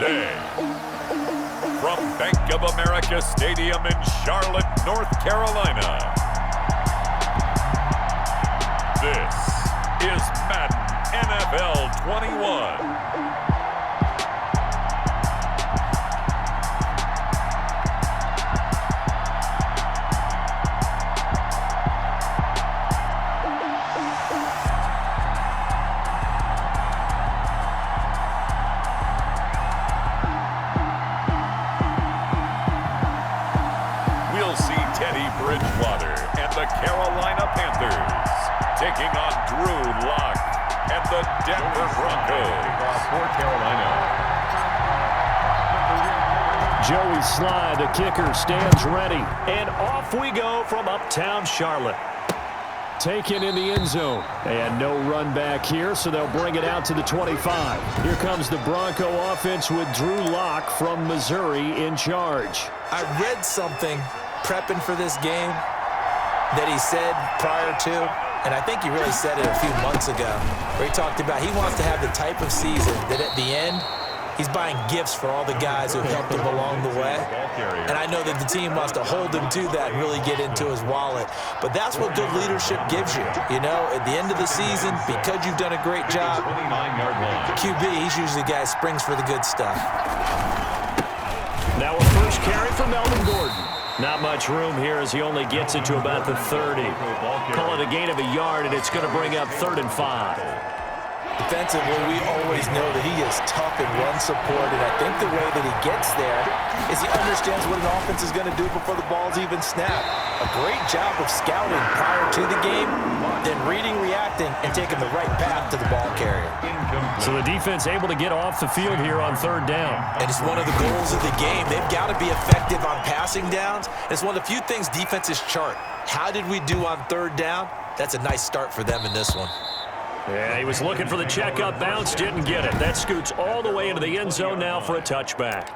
today. From Bank of America Stadium in Charlotte, North Carolina, this is Madden NFL 21. Bridgewater and the Carolina Panthers taking on Drew Lock and the Denver Broncos. For Carolina, Joey Slye, the kicker, stands ready. And off we go from uptown Charlotte. Taken in the end zone. And no run back here, so they'll bring it out to the 25. Here comes the Bronco offense with Drew Lock from Missouri in charge. I read something prepping for this game that he said prior to, and I think he really said it a few months ago, where he talked about he wants to have the type of season that at the end, he's buying gifts for all the guys who helped him along the way. And I know that the team wants to hold him to that and really get into his wallet. But that's what good leadership gives you. You know, at the end of the season, because you've done a great job, QB, he's usually the guy who springs for the good stuff. Now a first carry for Melvin Gordon. Not much room here as he only gets it to about the 30. Call it a gain of a yard, and it's going to bring up 3rd and 5. Defensively, we always know that he is tough in run support, and I think the way that he gets there is he understands what an offense is going to do before the ball's even snapped. A great job of scouting prior to the game, then reading, reacting, and taking the right path to the ball carrier. So the defense able to get off the field here on 3rd down. And it's one of the goals of the game. They've got to be effective on passing downs. It's one of the few things defenses chart. How did we do on 3rd down? That's a nice start for them in this one. Yeah, he was looking for the check-up bounce, didn't get it. That scoots all the way into the end zone now for a touchback.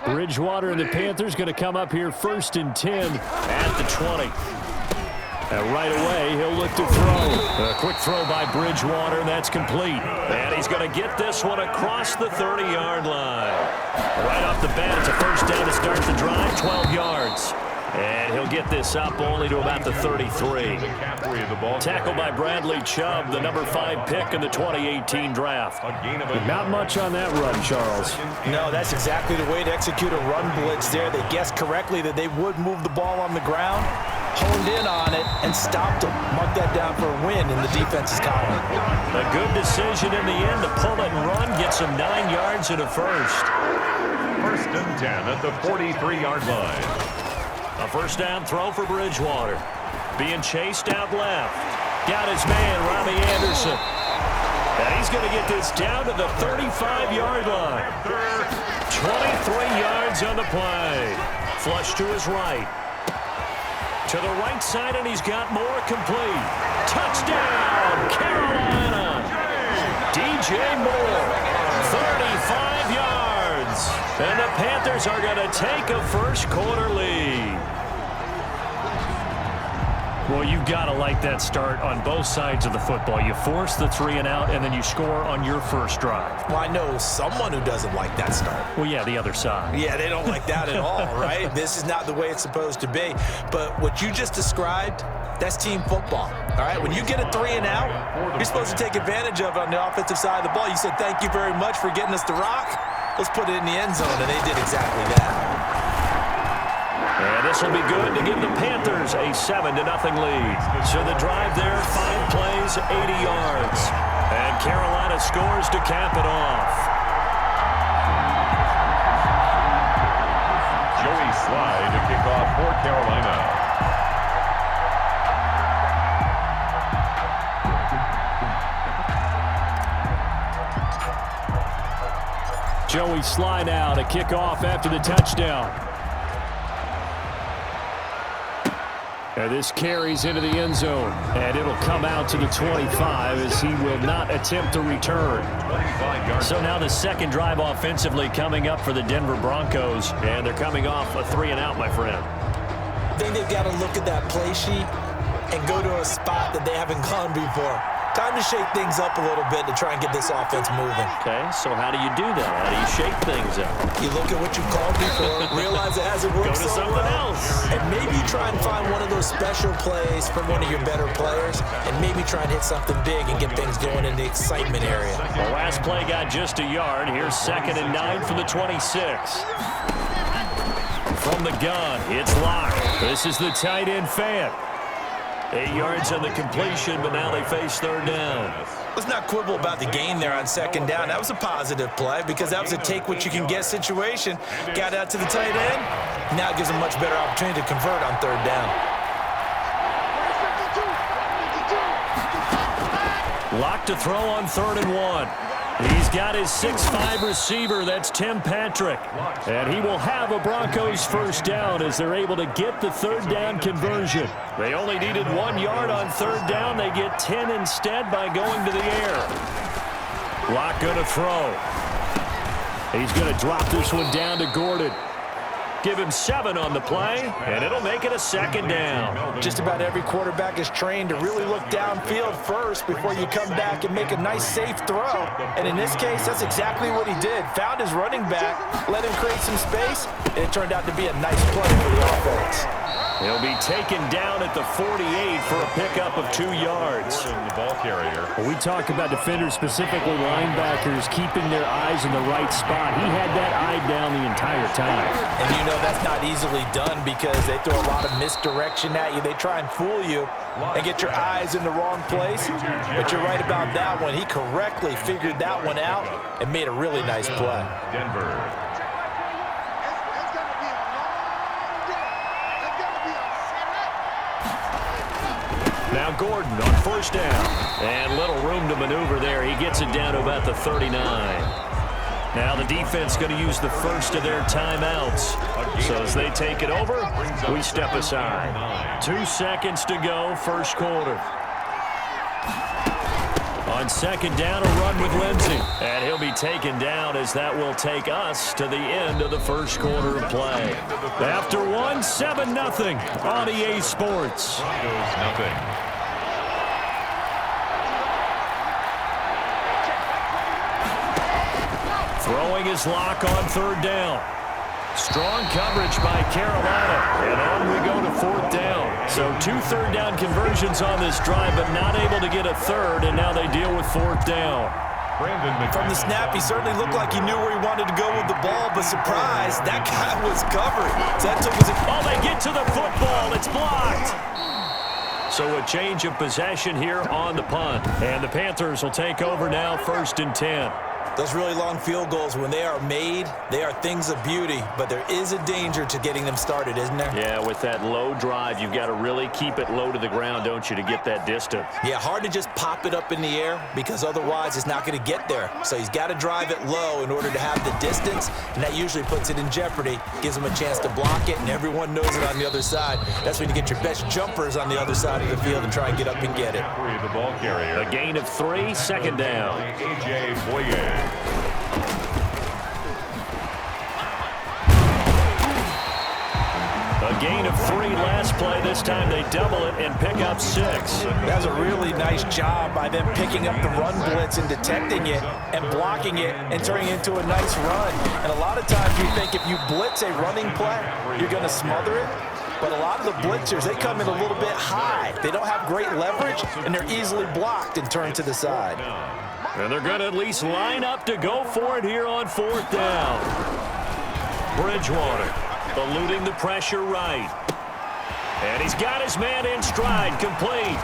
Bridgewater and the Panthers going to come up here 1st and 10 at the 20. And right away, he'll look to throw. A quick throw by Bridgewater, and that's complete. And he's going to get this one across the 30-yard line. Right off the bat, it's a first down to start the drive, 12 yards. And he'll get this up only to about the 33. Tackled by Bradley Chubb, the number 5 pick in the 2018 draft. Not much on that run, Charles. No, that's exactly the way to execute a run blitz there. They guessed correctly that they would move the ball on the ground, honed in on it, and stopped them. Mark that down for a win in the defense's column. A good decision in the end to pull it and run, get some 9 yards and a first. 1st and 10 at the 43-yard line. A first down throw for Bridgewater. Being chased out left. Got his man, Robbie Anderson. And he's going to get this down to the 35-yard line. 23 yards on the play. Flush to his right. To the right side, and he's got more complete. Touchdown, Carolina. DJ Moore, 35 yards. And the Panthers are going to take a first-quarter lead. Well, you've got to like that start on both sides of the football. You force the 3 and out, and then you score on your first drive. Well, I know someone who doesn't like that start. Well, yeah, the other side. Yeah, they don't like that at all, right? This is not the way it's supposed to be. But what you just described, that's team football, all right? When you get a 3 and out, you're supposed to take advantage of it on the offensive side of the ball. You said, thank you very much for getting us the rock. Let's put it in the end zone, and they did exactly that. And this will be good to give the Panthers a 7-0 lead. So the drive there, 5 plays, 80 yards. And Carolina scores to cap it off. Joey Slye to kick off for Carolina. Joey Slye now to kick off after the touchdown. And this carries into the end zone, and it'll come out to the 25 as he will not attempt to return. So now the second drive offensively coming up for the Denver Broncos, and they're coming off a 3 and out, my friend. I think they've got to look at that play sheet and go to a spot that they haven't gone before. Time to shake things up a little bit to try and get this offense moving. Okay, so how do you do that? How do you shake things up? You look at what you called before, realize it hasn't worked Go to so something well, else. and maybe try and find one of those special plays from one of your better players, and maybe try and hit something big and get things going in the excitement area. The last play got just a yard. Here's 2nd and 9 from the 26. From the gun, it's Locke. This is the tight end fan. 8 yards on the completion, but now they face 3rd down. Let's not quibble about the gain there on 2nd down. That was a positive play because that was a take-what-you-can-get situation. Got out to the tight end. Now it gives them much better opportunity to convert on 3rd down. Locke to throw on 3rd and 1. He's got his 6'5" receiver. That's Tim Patrick. And he will have a Broncos 1st down as they're able to get the 3rd down conversion. They only needed 1 yard on 3rd down. They get 10 instead by going to the air. Locke going to throw. He's going to drop this one down to Gordon. Give him 7 on the play, and it'll make it a 2nd down. Just about every quarterback is trained to really look downfield first before you come back and make a nice, safe throw. And in this case, that's exactly what he did. Found his running back, let him create some space, and it turned out to be a nice play for the offense. He'll be taken down at the 48 for a pickup of 2 yards. The ball carrier. When we talk about defenders, specifically linebackers, keeping their eyes in the right spot, he had that eye down the entire time. And you know that's not easily done because they throw a lot of misdirection at you. They try and fool you and get your eyes in the wrong place. But you're right about that one. He correctly figured that one out and made a really nice play. Denver. Now Gordon on 1st down. And little room to maneuver there. He gets it down to about the 39. Now the defense going to use the first of their timeouts. So as they take it over, we step aside. 2 seconds to go, 1st quarter. On 2nd down, a run with Lindsey. And he'll be taken down as that will take us to the end of the 1st quarter of play. After 1, 7-0 on EA Sports. Broncos nothing. Throwing his Locke on 3rd down. Strong coverage by Carolina. And on we go to 4th down. So 2 3rd down conversions on this drive, but not able to get a 3rd, and now they deal with 4th down. From the snap, he certainly looked like he knew where he wanted to go with the ball, but surprise, that guy was covered. So that took us. Oh, they get to the football. It's blocked. So a change of possession here on the punt. And the Panthers will take over now, 1st and 10. Those really long field goals, when they are made, they are things of beauty, but there is a danger to getting them started, isn't there? Yeah, with that low drive, you've got to really keep it low to the ground, don't you, to get that distance. Yeah, hard to just pop it up in the air because otherwise it's not going to get there. So he's got to drive it low in order to have the distance, and that usually puts it in jeopardy, gives him a chance to block it, and everyone knows it on the other side. That's when you get your best jumpers on the other side of the field and try and get up and get it. The ball carrier. A gain of 3, 2nd down. A.J. Boyer. A gain of 3 last play. This time they double it and pick up 6. That was a really nice job by them picking up the run blitz and detecting it and blocking it and turning it into a nice run. And a lot of times you think if you blitz a running play, you're going to smother it. But a lot of the blitzers, they come in a little bit high. They don't have great leverage, and they're easily blocked and turned to the side. And they're going to at least line up to go for it here on 4th down. Bridgewater eluding the pressure right. And he's got his man in stride, complete.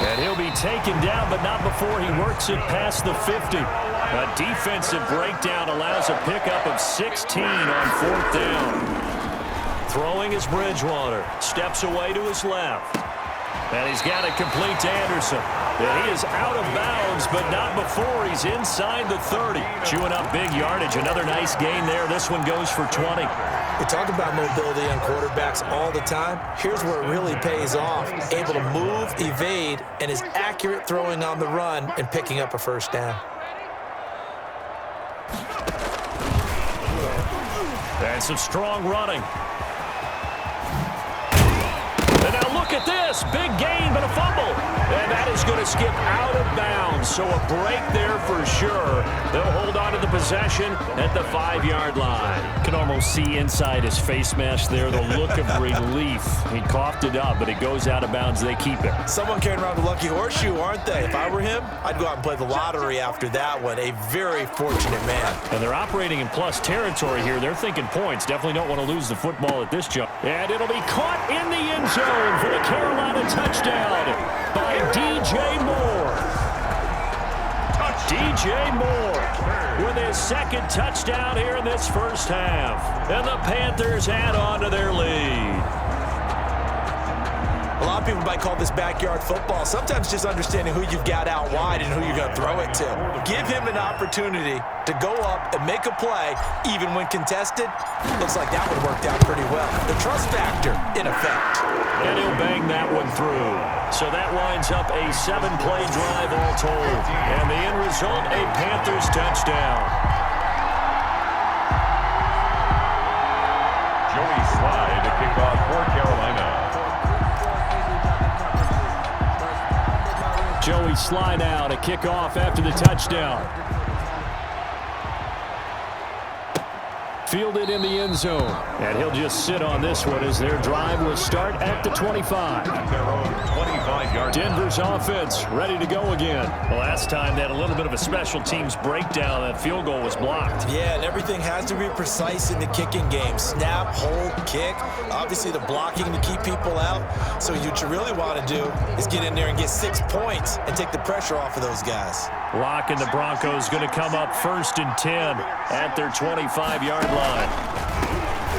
And he'll be taken down, but not before he works it past the 50. A defensive breakdown allows a pickup of 16 on 4th down. Throwing is Bridgewater. Steps away to his left. And he's got it complete to Anderson. And he is out of bounds, but not before he's inside the 30. Chewing up big yardage. Another nice gain there. This one goes for 20. We talk about mobility on quarterbacks all the time. Here's where it really pays off. Able to move, evade, and is accurate throwing on the run and picking up a 1st down. And some strong running. And now look at this. this. Big gain, but a fumble. And that is going to skip out of bounds. So a break there for sure. They'll hold on to the possession at the 5-yard line. You can almost see inside his face mask there the look of relief. He coughed it up, but it goes out of bounds. They keep it. Someone carrying around a lucky horseshoe, aren't they? If I were him, I'd go out and play the lottery after that one. A very fortunate man. And they're operating in plus territory here. They're thinking points. Definitely don't want to lose the football at this jump. And it'll be caught in the end zone for the Carolina touchdown by DJ Moore. DJ Moore with his second touchdown here in this first half. And the Panthers add on to their lead. A lot of people might call this backyard football. Sometimes just understanding who you've got out wide and who you're going to throw it to. Give him an opportunity to go up and make a play, even when contested. Looks like that one worked out pretty well. The trust factor in effect. And he'll bang that one through. So that winds up a 7-play drive all told. And the end result, a Panthers touchdown. Joey Slye to kick off for Carolina. Joey Slye now to kick off after the touchdown. Fielded in the end zone. And he'll just sit on this one as their drive will start at the 25. At their own 25-yard. Denver's offense ready to go again. The last time they had a little bit of a special teams breakdown. That field goal was blocked. Yeah, and everything has to be precise in the kicking game. Snap, hold, kick. Obviously, the blocking to keep people out. So what you really want to do is get in there and get 6 points and take the pressure off of those guys. Locke and the Broncos going to come up 1st and 10 at their 25-yard line.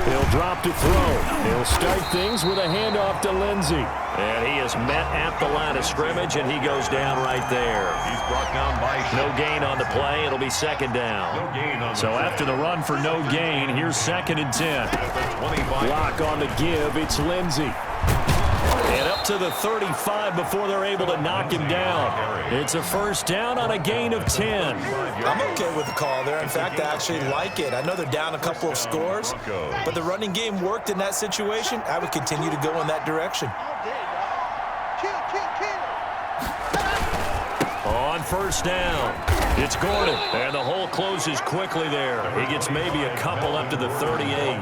He'll drop to throw. He'll start things with a handoff to Lindsey. And he is met at the line of scrimmage, and he goes down right there. He's brought down by no gain on the play. It'll be 2nd down. No gain on so after the run for no gain, here's 2nd and 10. Locke on the give. It's Lindsey. And up to the 35 before they're able to knock him down. It's a 1st down on a gain of 10. I'm okay with the call there. In fact, I actually like it. I know they're down a couple of scores, but the running game worked in that situation. I would continue to go in that direction. On 1st down, it's Gordon. And the hole closes quickly there. He gets maybe a couple up to the 38.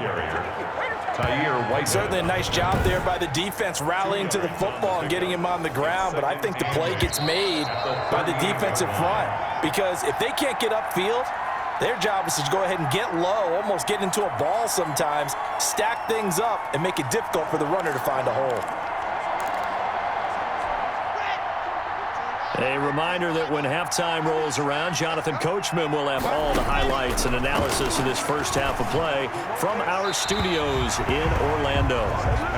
Certainly a nice job there by the defense rallying to the football and getting him on the ground, but I think the play gets made by the defensive front because if they can't get upfield, their job is to go ahead and get low, almost get into a ball sometimes, stack things up, and make it difficult for the runner to find a hole. A reminder that when halftime rolls around, Jonathan Coachman will have all the highlights and analysis of this first half of play from our studios in Orlando.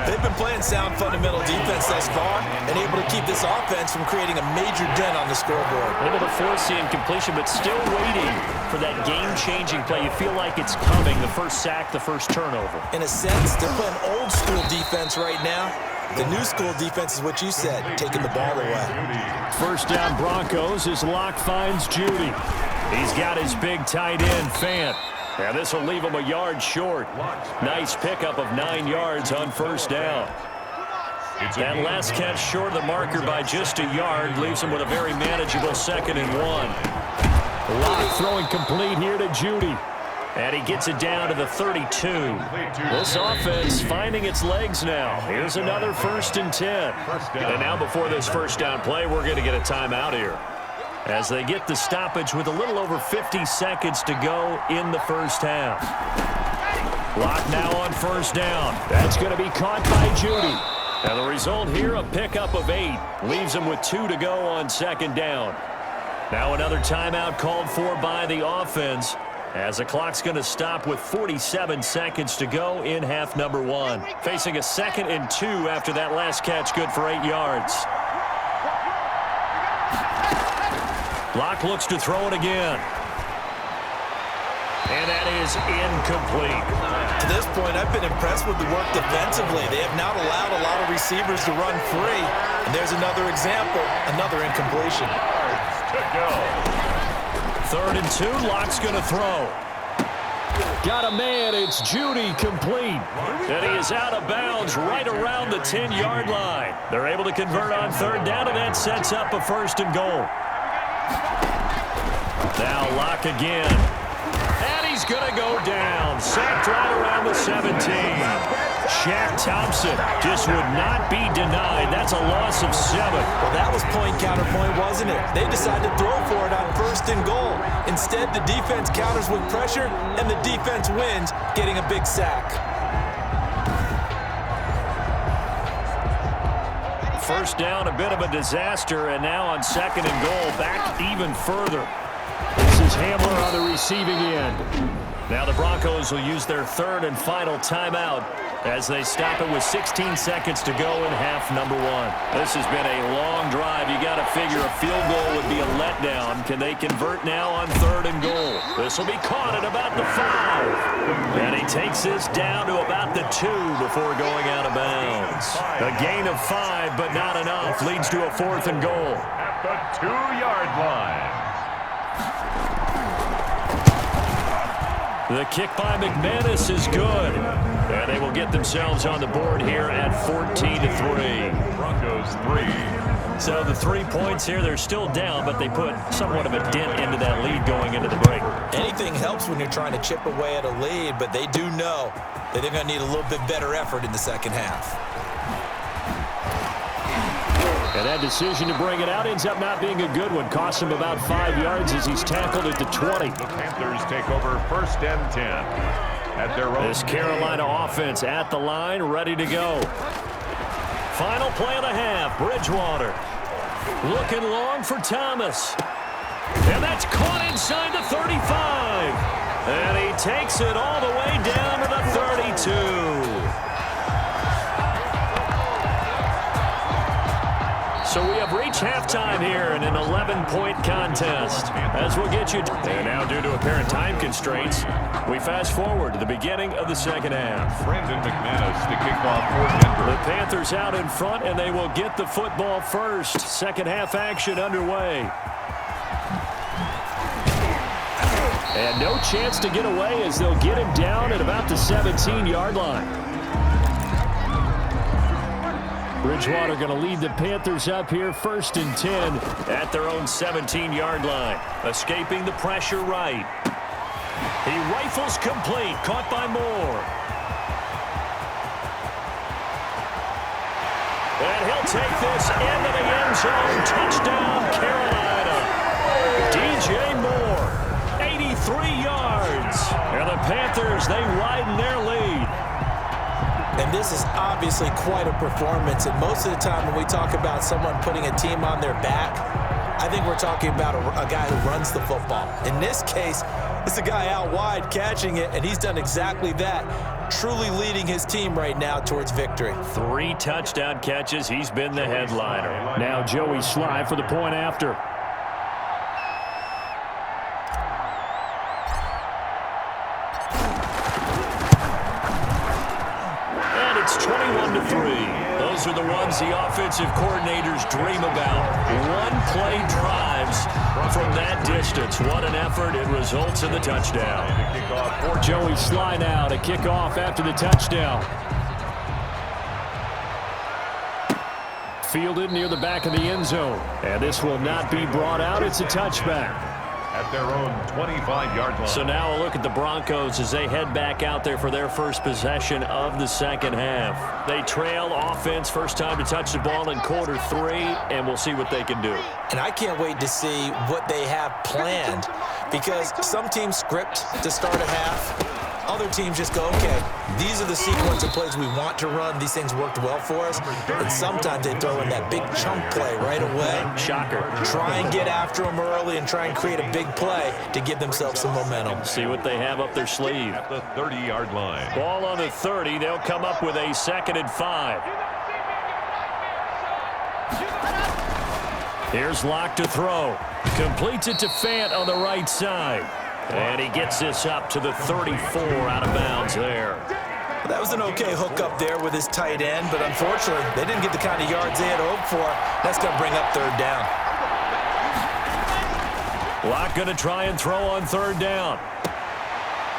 They've been playing sound fundamental defense thus far and able to keep this offense from creating a major dent on the scoreboard. Able to force the incompletion, but still waiting for that game-changing play. You feel like it's coming, the first sack, the first turnover. In a sense, they're playing old-school defense right now. The new school defense is what you said, taking the ball away. 1st down Broncos as Locke finds Judy. He's got his big tight end, Fant. And this will leave him a yard short. Nice pickup of 9 yards on 1st down. That last catch short of the marker by just a yard leaves him with a very manageable 2nd and 1. Locke throwing complete here to Judy. And he gets it down to the 32. This offense finding its legs now. Here's another 1st and 10. And now before this 1st down play, we're going to get a timeout here. As they get the stoppage with a little over 50 seconds to go in the first half. Locke now on 1st down. That's going to be caught by Judy. And the result here, a pickup of 8. Leaves him with 2 to go on 2nd down. Now another timeout called for by the offense, as the clock's going to stop with 47 seconds to go in half number 1. Facing a 2nd and 2 after that last catch, good for 8 yards. Locke looks to throw it again. And that is incomplete. To this point, I've been impressed with the work defensively. They have not allowed a lot of receivers to run free. And there's another example, another incompletion. To go. 3rd and 2, Locke's going to throw. Got a man. It's Judy, complete. And he is out of bounds right around the 10-yard line. They're able to convert on third down, and that sets up a 1st and goal. Now Locke again. And he's going to go down. Sacked right around the 17. Shaq Thompson just would not be denied. That's a loss of 7. Well, that was point counterpoint, wasn't it? They decided to throw for it on 1st and goal. Instead, the defense counters with pressure, and the defense wins, getting a big sack. 1st down, a bit of a disaster, and now on 2nd and goal, back even further. This is Hamler on the receiving end. Now the Broncos will use their 3rd and final timeout as they stop it with 16 seconds to go in half number 1. This has been a long drive. You got to figure a field goal would be a letdown. Can they convert now on 3rd and goal? This will be caught at about the 5. And he takes this down to about the 2 before going out of bounds. A gain of 5, but not enough. Leads to a 4th and goal. At the 2-yard line. The kick by McManus is good. And they will get themselves on the board here at 14-3. Broncos 3. So the 3 points here, they're still down, but they put somewhat of a dent into that lead going into the break. Anything helps when you're trying to chip away at a lead, but they do know that they're going to need a little bit better effort in the second half. And that decision to bring it out ends up not being a good one. Costs him about 5 yards as he's tackled at the 20. The Panthers take over 1st and 10 at their own. This Carolina offense at the line, ready to go. Final play of the half, Bridgewater. Looking long for Thomas. And that's caught inside the 35. And he takes it all the way down to the 32. So we have reached halftime here in an 11-point contest. As we'll get you. And now, due to apparent time constraints, we fast forward to the beginning of the second half. Brandon McManus to kick off for Denver. The Panthers out in front, and they will get the football first. Second half action underway. And no chance to get away as they'll get him down at about the 17-yard line. Bridgewater going to lead the Panthers up here 1st and 10 at their own 17-yard line. Escaping the pressure right. He rifles complete. Caught by Moore. And he'll take this into the end zone. Touchdown, Carolina. DJ Moore, 83 yards. And the Panthers, they widen their lead. And this is obviously quite a performance. And most of the time when we talk about someone putting a team on their back, I think we're talking about a guy who runs the football. In this case, it's a guy out wide catching it, and he's done exactly that, truly leading his team right now towards victory. 3 touchdown catches. He's been the headliner. Now Joey Sly for the point after. It's 21-3. Those are the ones the offensive coordinators dream about. One-play drives from that distance. What an effort. It results in the touchdown. For Joey Sly now to kick off after the touchdown. Fielded near the back of the end zone. And this will not be brought out. It's a touchback. At their own 25-yard line. So now a look at the Broncos as they head back out there for their first possession of the second half. They trail offense, first time to touch the ball in quarter 3, and we'll see what they can do. And I can't wait to see what they have planned, because some teams script to start a half. Other teams just go, okay, these are the sequence of plays we want to run. These things worked well for us. And sometimes they throw in that big chunk play right away. Shocker. Try and get after them early and try and create a big play to give themselves some momentum. See what they have up their sleeve. At the 30-yard line. Ball on the 30. They'll come up with a 2nd and 5. Here's Locke to throw. Completes it to Fant on the right side. And he gets this up to the 34 out of bounds there. That was an okay hookup there with his tight end, but unfortunately, they didn't get the kind of yards they had hoped for. That's going to bring up 3rd down. Locke going to try and throw on 3rd down.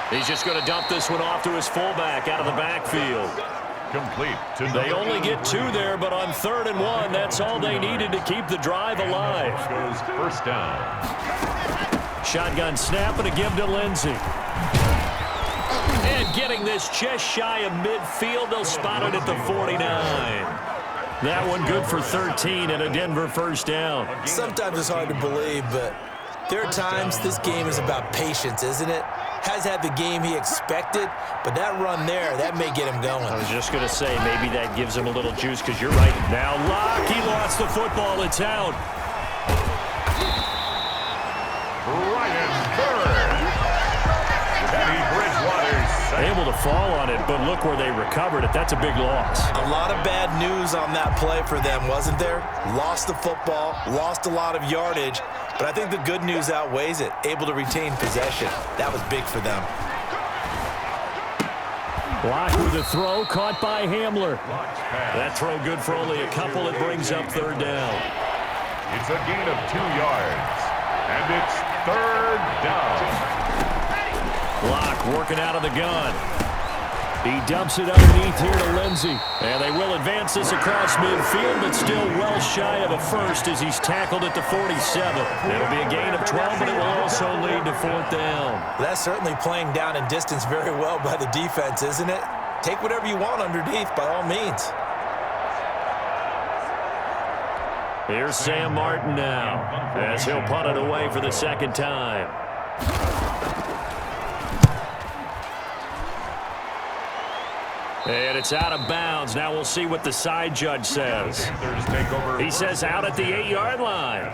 He's just going to dump this one off to his fullback out of the backfield. Complete. They only get 2 there, but on 3rd and 1, that's all they needed to keep the drive alive. Goes first down. Shotgun snap and a give to Lindsey. And getting this just shy of midfield, they'll spot it at the 49. That one good for 13 and a Denver first down. Sometimes it's hard to believe, but there are times this game is about patience, isn't it? Has had the game he expected, but that run there, that may get him going. I was just going to say, maybe that gives him a little juice because you're right. Now Locke, he lost the football. It's out. Ryan Bird. Teddy Bridgewater's Able to fall on it, but look where they recovered it. That's a big loss. A lot of bad news on that play for them, wasn't there? Lost the football, lost a lot of yardage, but I think the good news outweighs it. Able to retain possession. That was big for them. Locke with a throw, caught by Hamler. That throw good for only a couple. It brings up 3rd down. It's a gain of 2 yards, and it's 3rd down. Locke working out of the gun. He dumps it underneath here to Lindsey. And they will advance this across midfield, but still well shy of a first as he's tackled at the 47. It'll be a gain of 12, but it will also lead to 4th down. That's certainly playing down in distance very well by the defense, isn't it? Take whatever you want underneath, by all means. Here's Sam Martin now, as he'll punt it away for the 2nd time. And it's out of bounds. Now we'll see what the side judge says. He says out at the 8-yard line.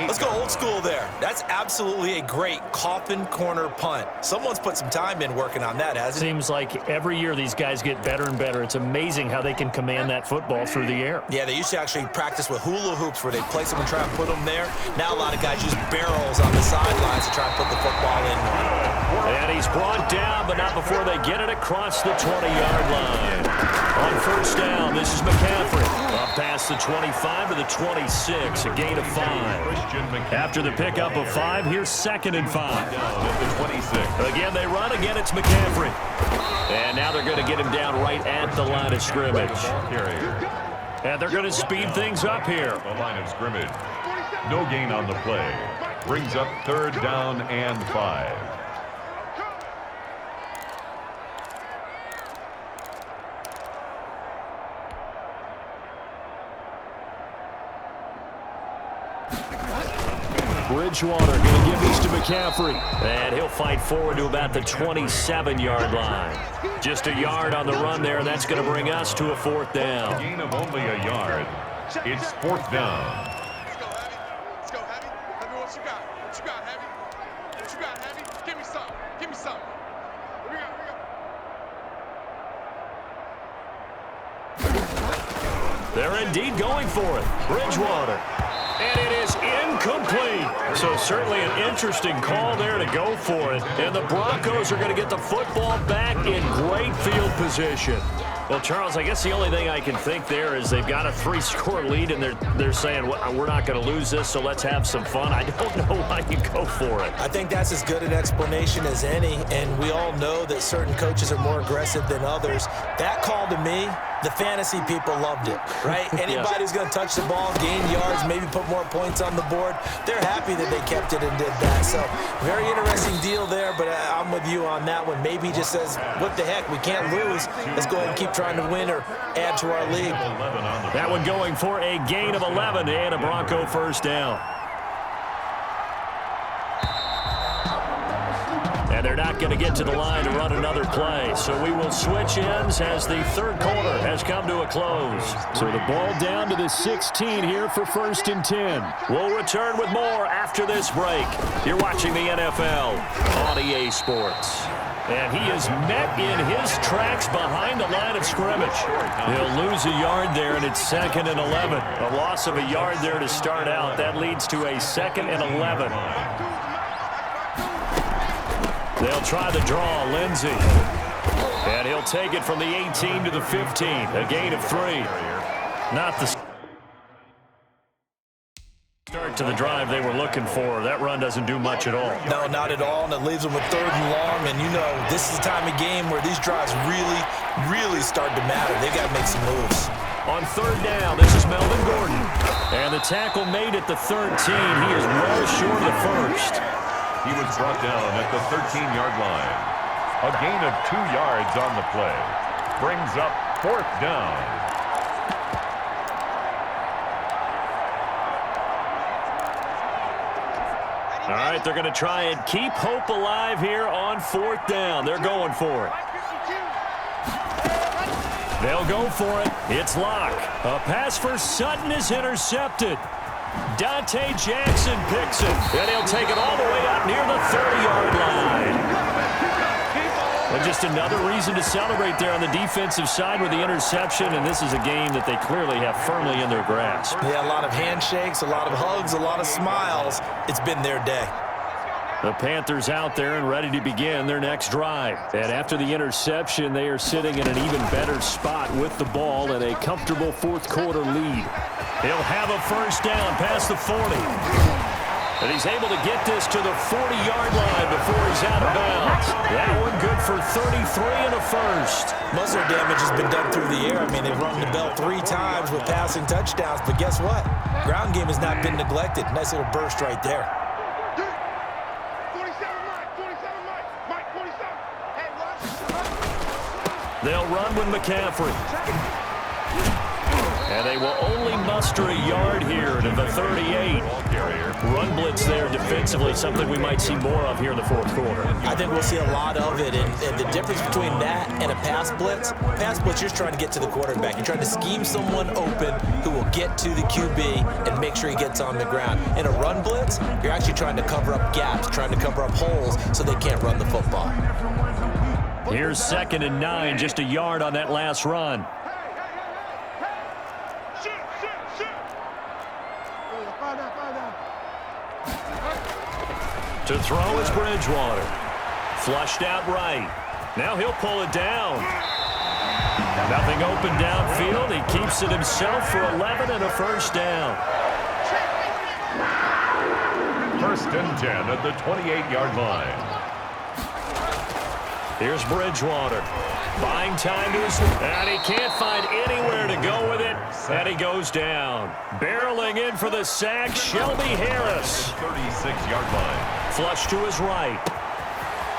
Let's go old school there. That's absolutely a great coffin corner punt. Someone's put some time in working on that, hasn't it? Seems like every year these guys get better and better. It's amazing how they can command that football through the air. Yeah, they used to actually practice with hula hoops where they place them and try and put them there. Now a lot of guys use barrels on the sidelines to try and put the football in. And he's brought down, but not before they get it across the 20-yard line. On 1st down, this is McCaffrey. Up past the 25 to the 26, a gain of 5. After the pickup of 5, here's 2nd and 5. Again, they run. Again, it's McCaffrey. And now they're going to get him down right at the line of scrimmage. And they're going to speed things up here. The line of scrimmage. No gain on the play. Brings up 3rd down and 5. Bridgewater going to give this to McCaffrey. And he'll fight forward to about the 27-yard line. Just a yard on the run there, and that's going to bring us to a 4th down. A gain of only a yard. It's 4th down. Let's go, Heavy. Let's go, Heavy. Heavy, what you got? What you got, Heavy? What you got, Heavy? Give me some. Give me some. Here we go. They're indeed going for it. Bridgewater. And it is incomplete. So certainly an interesting call there to go for it. And the Broncos are going to get the football back in great field position. Well, Charles, I guess the only thing I can think there is they've got a 3-score lead, and they're saying, well, we're not going to lose this, so let's have some fun. I don't know why you go for it. I think that's as good an explanation as any, and we all know that certain coaches are more aggressive than others. That call to me, the fantasy people loved it, right? Anybody who's going to touch the ball, gain yards, maybe put more points on the board, they're happy that they kept it and did that. So very interesting deal there, but I'm with you on that one. Maybe he just says, what the heck, we can't lose. Let's go ahead and keep trying to win or add to our league. That one going for a gain of 11 and a Bronco 1st down. And they're not going to get to the line to run another play. So we will switch ends as the 3rd quarter has come to a close. So the ball down to the 16 here for 1st and 10. We'll return with more after this break. You're watching the NFL on EA Sports. And he is met in his tracks behind the line of scrimmage. He'll lose a yard there, and it's 2nd and 11. A loss of a yard there to start out. That leads to a 2nd and 11. They'll try the draw, Lindsey. And he'll take it from the 18 to the 15. A gain of 3. Not the start start to the drive they were looking for. That run doesn't do much at all. No, not at all, and it leaves them with 3rd and long. And, you know, this is the time of game where these drives really, really start to matter. They got to make some moves. On 3rd down, this is Melvin Gordon. And the tackle made at the 13. He is well short of the first. He was brought down at the 13-yard line. A gain of 2 yards on the play. Brings up 4th down. All right, they're going to try and keep hope alive here on 4th down. They're going for it. They'll go for it. It's Locke. A pass for Sutton is intercepted. Dante Jackson picks it, and he'll take it all the way out near the 30-yard line. And just another reason to celebrate there on the defensive side with the interception, and this is a game that they clearly have firmly in their grasp. Yeah, a lot of handshakes, a lot of hugs, a lot of smiles. It's been their day. The Panthers out there and ready to begin their next drive. And after the interception, they are sitting in an even better spot with the ball and a comfortable 4th quarter lead. He'll have a 1st down past the 40. And he's able to get this to the 40-yard line before he's out of bounds. That one good for 33 and a first. Most of their damage has been done through the air. I mean, they've rung the bell 3 times with passing touchdowns. But guess what? Ground game has not been neglected. Nice little burst right there. They'll run with McCaffrey. And they will only muster a yard here to the 38. Run blitz there defensively, something we might see more of here in the 4th quarter. I think we'll see a lot of it. And the difference between that and a pass blitz, you're trying to get to the quarterback. You're trying to scheme someone open who will get to the QB and make sure he gets on the ground. In a run blitz, you're actually trying to cover up gaps, trying to cover up holes so they can't run the football. Here's 2nd and 9, just a yard on that last run. To throw is Bridgewater. Flushed out right. Now he'll pull it down. Nothing open downfield. He keeps it himself for 11 and a 1st down. 1st and 10 at the 28-yard line. Here's Bridgewater. Buying time to his... And he can't find anywhere to go with it. And he goes down. Barreling in for the sack, Shelby Harris. 36-yard line. Flush to his right.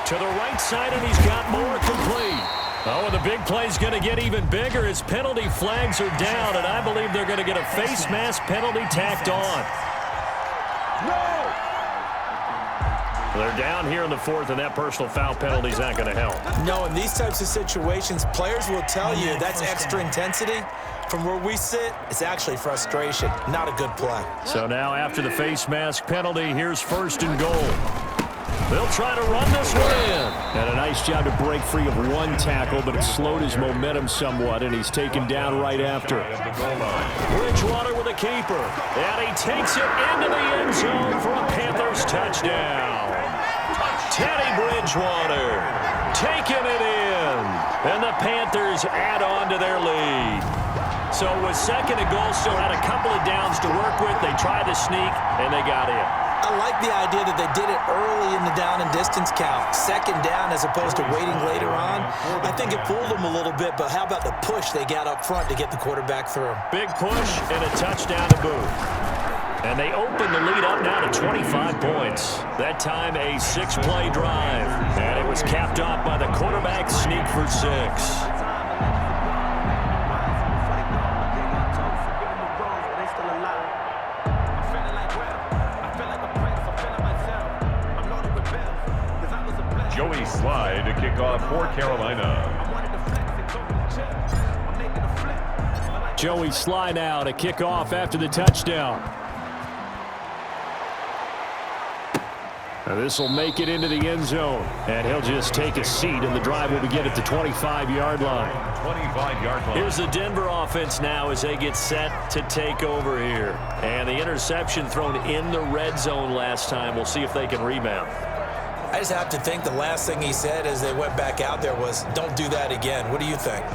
To the right side, and he's got more complete. Oh, and the big play's going to get even bigger as penalty flags are down, and I believe they're going to get a face mask penalty tacked on. They're down here in the 4th, and that personal foul penalty is not going to help. No, in these types of situations, players will tell you that's extra intensity. From where we sit, it's actually frustration. Not a good play. So now after the face mask penalty, here's 1st and goal. They'll try to run this one in. And a nice job to break free of 1 tackle, but it slowed his momentum somewhat, and he's taken down right after. Bridgewater with a keeper. And he takes it into the end zone for a Panthers touchdown. Teddy Bridgewater taking it in. And the Panthers add on to their lead. So with 2nd and goal, still had a couple of downs to work with. They tried to sneak, and they got in. I like the idea that they did it early in the down and distance count. 2nd down as opposed to waiting later on. I think it fooled them a little bit, but how about the push they got up front to get the quarterback through? Big push and a touchdown to boot. And they open the lead up now to 25 points. That time a 6-play drive. And it was capped off by the quarterback sneak for 6. Joey Slye to kick off for Carolina. Joey Slye now to kick off after the touchdown. This will make it into the end zone, and he'll just take a seat, and the drive will begin at the 25-yard line. 25-yard line. Here's the Denver offense now as they get set to take over here. And the interception thrown in the red zone last time. We'll see if they can rebound. I just have to think the last thing he said as they went back out there was, don't do that again. What do you think?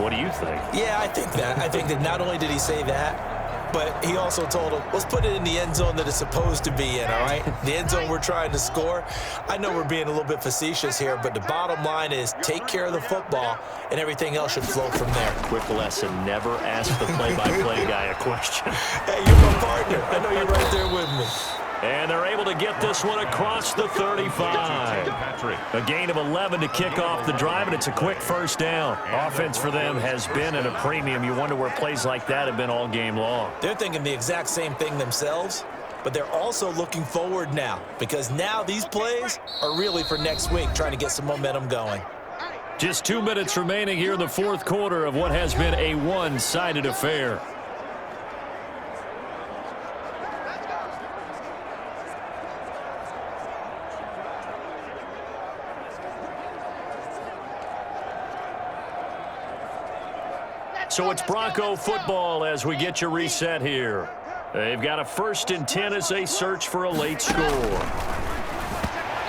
What do you think? Yeah, I think that. I think that not only did he say that, but he also told him, let's put it in the end zone that it's supposed to be in, all right? The end zone we're trying to score. I know we're being a little bit facetious here, but the bottom line is take care of the football, and everything else should flow from there. Quick lesson, never ask the play-by-play guy a question. Hey, you're my partner. I know you're right there with me. And they're able to get this one across the 35. A gain of 11 to kick off the drive, and it's a quick first down. Offense for them has been at a premium. You wonder where plays like that have been all game long. They're thinking the exact same thing themselves, but they're also looking forward now because now these plays are really for next week, trying to get some momentum going. Just 2 minutes remaining here in the fourth quarter of what has been a one-sided affair. So it's Bronco football as we get you reset here. They've got a 1st and 10 as they search for a late score.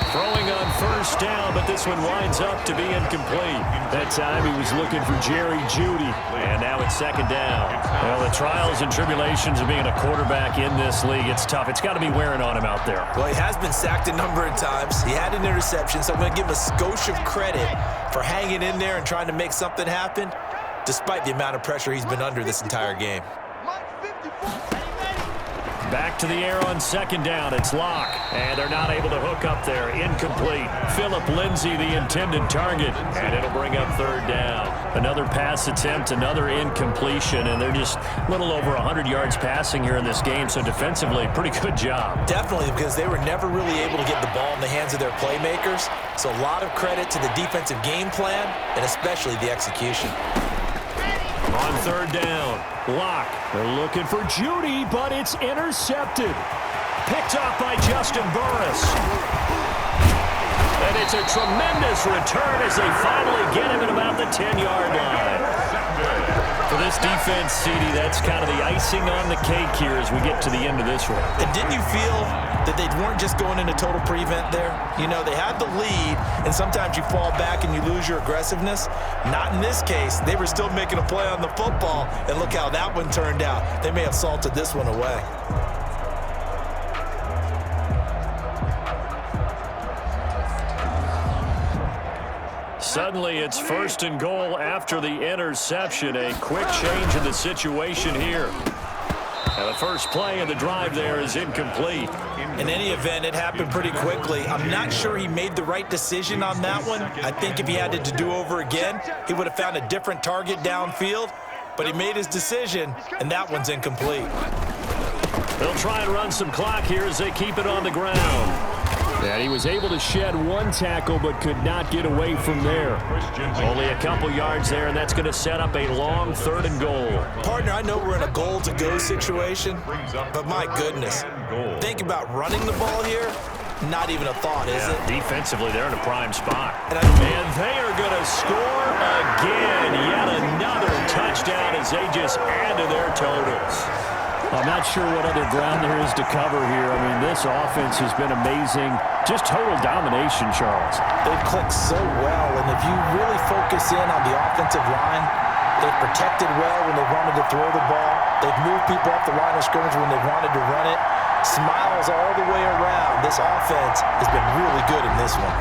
Throwing on first down, but this one winds up to be incomplete. That time he was looking for Jerry Jeudy, and now it's 2nd down. Well, the trials and tribulations of being a quarterback in this league, it's tough. It's got to be wearing on him out there. Well, he has been sacked a number of times. He had an interception, so I'm going to give him a skosh of credit for hanging in there and trying to make something happen, despite the amount of pressure he's been under this entire game. Back to the air on 2nd down. It's Locke, and they're not able to hook up there. Incomplete. Phillip Lindsay, the intended target, and it'll bring up 3rd down. Another pass attempt, another incompletion, and they're just a little over 100 yards passing here in this game, so defensively, pretty good job. Definitely, because they were never really able to get the ball in the hands of their playmakers, so a lot of credit to the defensive game plan and especially the execution. On 3rd down, Locke. They're looking for Jeudy, but it's intercepted. Picked off by Justin Burris. And it's a tremendous return as they finally get him at about the 10-yard line. For this defense, CD, that's kind of the icing on the cake here as we get to the end of this one. And didn't you feel that they weren't just going into total prevent there? You know, they had the lead, and sometimes you fall back and you lose your aggressiveness. Not in this case. They were still making a play on the football, and look how that one turned out. They may have salted this one away. Suddenly, it's 1st and goal after the interception. A quick change in the situation here. And the first play of the drive there is incomplete. In any event, it happened pretty quickly. I'm not sure he made the right decision on that one. I think if he had it to do over again, he would have found a different target downfield. But he made his decision, and that one's incomplete. They'll try and run some clock here as they keep it on the ground. And he was able to shed one tackle but could not get away from there. Only a couple yards there, and that's going to set up a long 3rd and goal. Partner, I know we're in a goal-to-go situation, but my goodness, think about running the ball here. Not even a thought, is it? Defensively, they're in a prime spot. And they are going to score again. Yet another touchdown as they just add to their totals. I'm not sure what other ground there is to cover here. I mean, this offense has been amazing. Just total domination, Charles. They've clicked so well, and if you really focus in on the offensive line, they've protected well when they wanted to throw the ball. They've moved people off the line of scrimmage when they wanted to run it. Smiles all the way around. This offense has been really good in this one.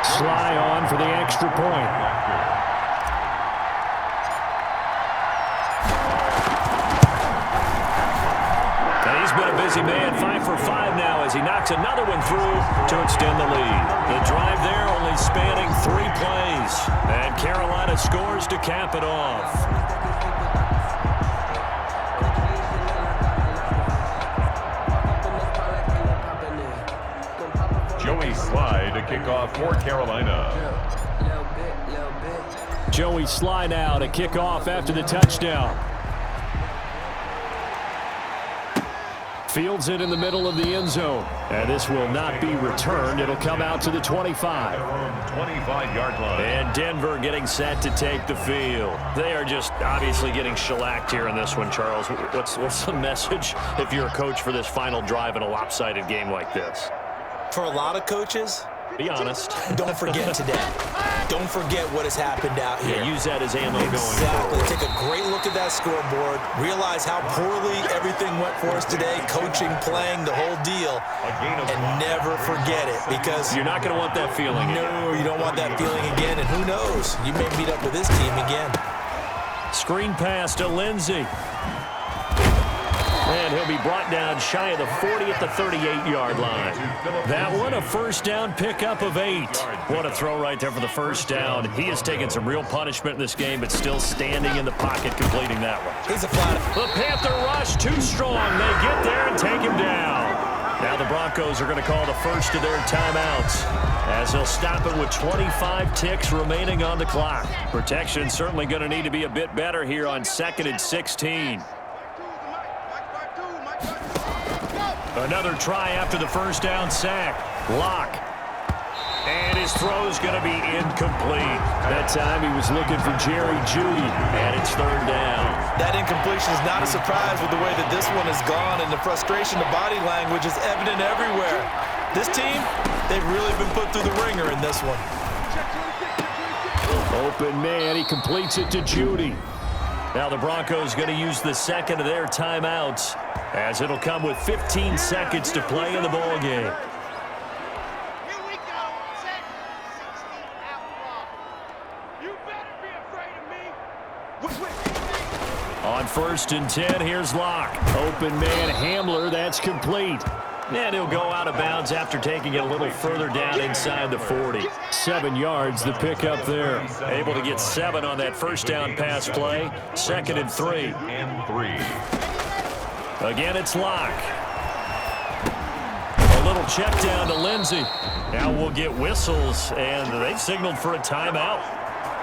Sly on for the extra point. Been a busy man, 5 for 5 now as he knocks another one through to extend the lead. The drive there only spanning 3 plays, and Carolina scores to cap it off. Joey Sly to kick off for Carolina. Joey Sly now to kick off after the touchdown. Fields it in the middle of the end zone. And this will not be returned. It'll come out to the 25. 25-yard line. And Denver getting set to take the field. They are just obviously getting shellacked here in this one, Charles. What's the message if you're a coach for this final drive in a lopsided game like this? For a lot of coaches, be honest. Don't forget today. don't forget what has happened out here. Yeah, use that as ammo going Exactly. forward. Take a great look at that scoreboard. Realize how poorly everything went for us today, coaching, playing, the whole deal, and never forget it because You're not going to want that feeling again. no, you don't want that feeling again, and who knows? You may meet up with this team again. Screen pass to Lindsey. And he'll be brought down shy of the 40 at the 38-yard line. That one, a first down pickup of 8. What a throw right there for the first down. He has taken some real punishment in this game, but still standing in the pocket completing that one. He's a flat. The Panther rush too strong. They get there and take him down. Now the Broncos are going to call the first of their timeouts as they'll stop it with 25 ticks remaining on the clock. Protection certainly going to need to be a bit better here on 2nd and 16. Another try after the first down sack. Locke. And his throw's going to be incomplete. That time he was looking for Jerry Jeudy, and it's 3rd down. That incompletion is not a surprise with the way that this one has gone, and the frustration, the body language is evident everywhere. This team, they've really been put through the ringer in this one. Open man, he completes it to Jeudy. Now the Broncos going to use the second of their timeouts as it'll come with 15 seconds to play in the ball game. Here we go. 2nd, 16 out block. You better be afraid of me. On 1st and 10, here's Locke. Open man, Hamler, that's complete. And he'll go out of bounds after taking it a little further down inside the 40. 7 yards, the pickup there. Able to get 7 on that first down pass play. 2nd and 3. Again, it's Locke. A little check down to Lindsey. Now we'll get whistles, and they've signaled for a timeout.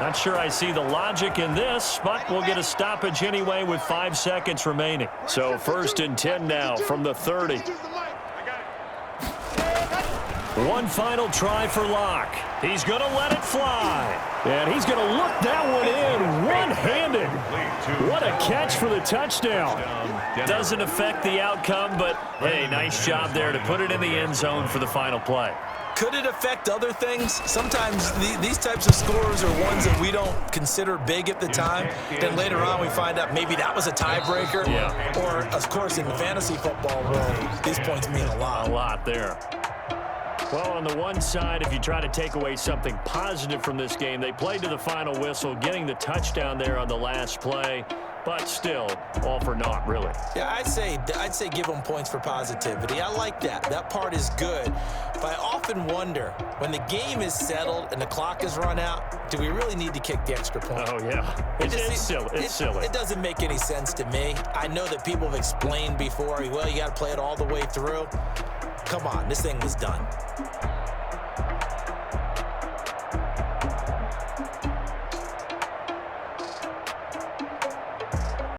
Not sure I see the logic in this, but we'll get a stoppage anyway with 5 seconds remaining. So 1st and 10 now from the 30. One final try for Locke. He's going to let it fly. And he's going to look that one in one-handed. What a catch for the touchdown. Doesn't affect the outcome, but, hey, nice job there to put it in the end zone for the final play. Could it affect other things? Sometimes these types of scores are ones that we don't consider big at the time. Then later on we find out maybe that was a tiebreaker. Yeah. Or, of course, in the fantasy football world, these points mean a lot. A lot there. Well, on the one side, if you try to take away something positive from this game, they played to the final whistle, getting the touchdown there on the last play. But still, all for naught, really. Yeah, I'd say give them points for positivity. I like that. That part is good. But I often wonder, when the game is settled and the clock is run out, do we really need to kick the extra point? Oh, yeah. It's silly. It's silly. It doesn't make any sense to me. I know that people have explained before, well, you got to play it all the way through. Come on, this thing was done.